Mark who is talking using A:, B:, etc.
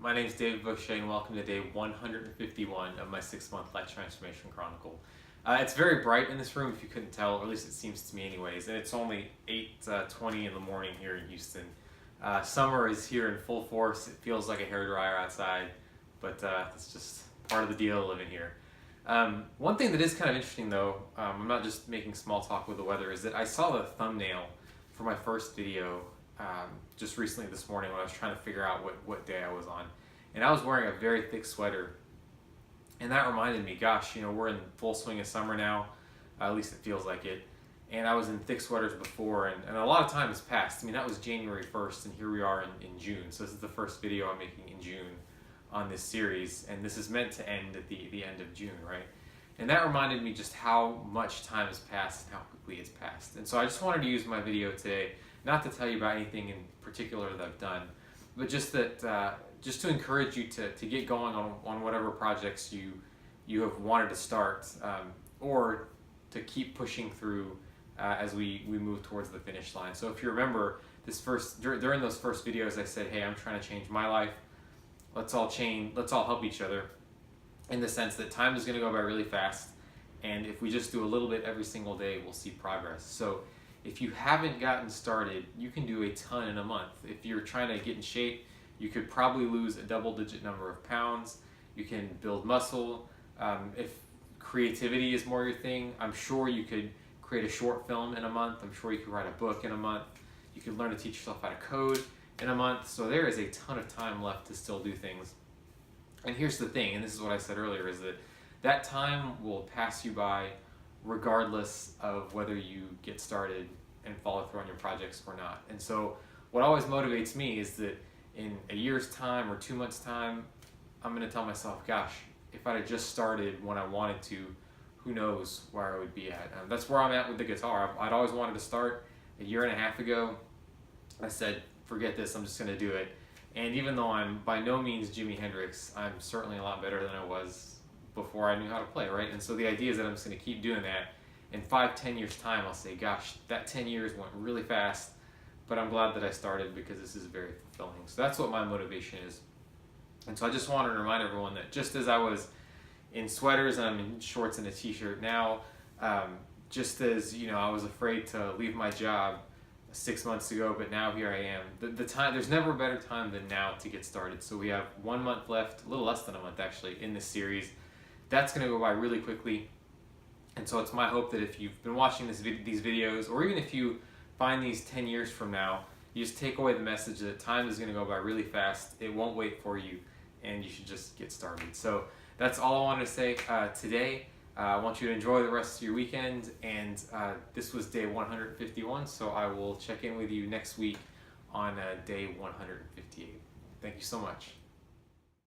A: My name is David Boucher and welcome to day 151 of my 6-month life transformation chronicle. It's very bright in this room if you couldn't tell, or at least it seems to me anyways, and it's only 8:20 in the morning here in Houston. Summer is here in full force. It feels like a hairdryer outside, but it's just part of the deal of living here. One thing that is kind of interesting though, I'm not just making small talk with the weather, is that I saw the thumbnail for my first video just recently this morning when I was trying to figure out what day I was on. And I was wearing a very thick sweater. And that reminded me, gosh, we're in full swing of summer now. At least it feels like it. And I was in thick sweaters before, and a lot of time has passed. I mean, that was January 1st, and here we are in June. So this is the first video I'm making in June on this series. And this is meant to end at the end of June, right? And that reminded me just how much time has passed and how quickly it's passed. And so I just wanted to use my video today, not to tell you about anything in particular that I've done, but just that just to encourage you to get going on whatever projects you have wanted to start, or to keep pushing through as we move towards the finish line. So if you remember during those first videos, I said, hey, I'm trying to change my life. Let's all help each other, in the sense that time is going to go by really fast, and if we just do a little bit every single day, we'll see progress. So if you haven't gotten started, you can do a ton in a month. If you're trying to get in shape, you could probably lose a double-digit number of pounds. You can build muscle. If creativity is more your thing, I'm sure you could create a short film in a month. I'm sure you could write a book in a month. You could learn to teach yourself how to code in a month. So there is a ton of time left to still do things. And here's the thing, and this is what I said earlier, is that time will pass you by regardless of whether you get started and follow through on your projects or not. And so what always motivates me is that in a year's time or 2 months' time, I'm going to tell myself, gosh, if I'd have just started when I wanted to, who knows where I would be at. That's where I'm at with the guitar. I'd always wanted to start. A year and a half ago, I said, forget this, I'm just going to do it. And even though I'm by no means Jimi Hendrix, I'm certainly a lot better than I was before I knew how to play, right? And so the idea is that I'm just going to keep doing that. In 5-10 years time, I'll say, gosh, that 10 years went really fast, but I'm glad that I started because this is very fulfilling. So that's what my motivation is. And so I just wanted to remind everyone that just as I was in sweaters and I'm in shorts and a t-shirt now, just as I was afraid to leave my job 6 months ago, but now here I am. The time, there's never a better time than now to get started. So we have 1 month left, a little less than a month actually, in this series. That's going to go by really quickly. And so it's my hope that if you've been watching these videos, or even if you find these 10 years from now, you just take away the message that time is going to go by really fast. It won't wait for you, and you should just get started. So that's all I wanted to say today. I want you to enjoy the rest of your weekend, and this was day 151, so I will check in with you next week on day 158. Thank you so much.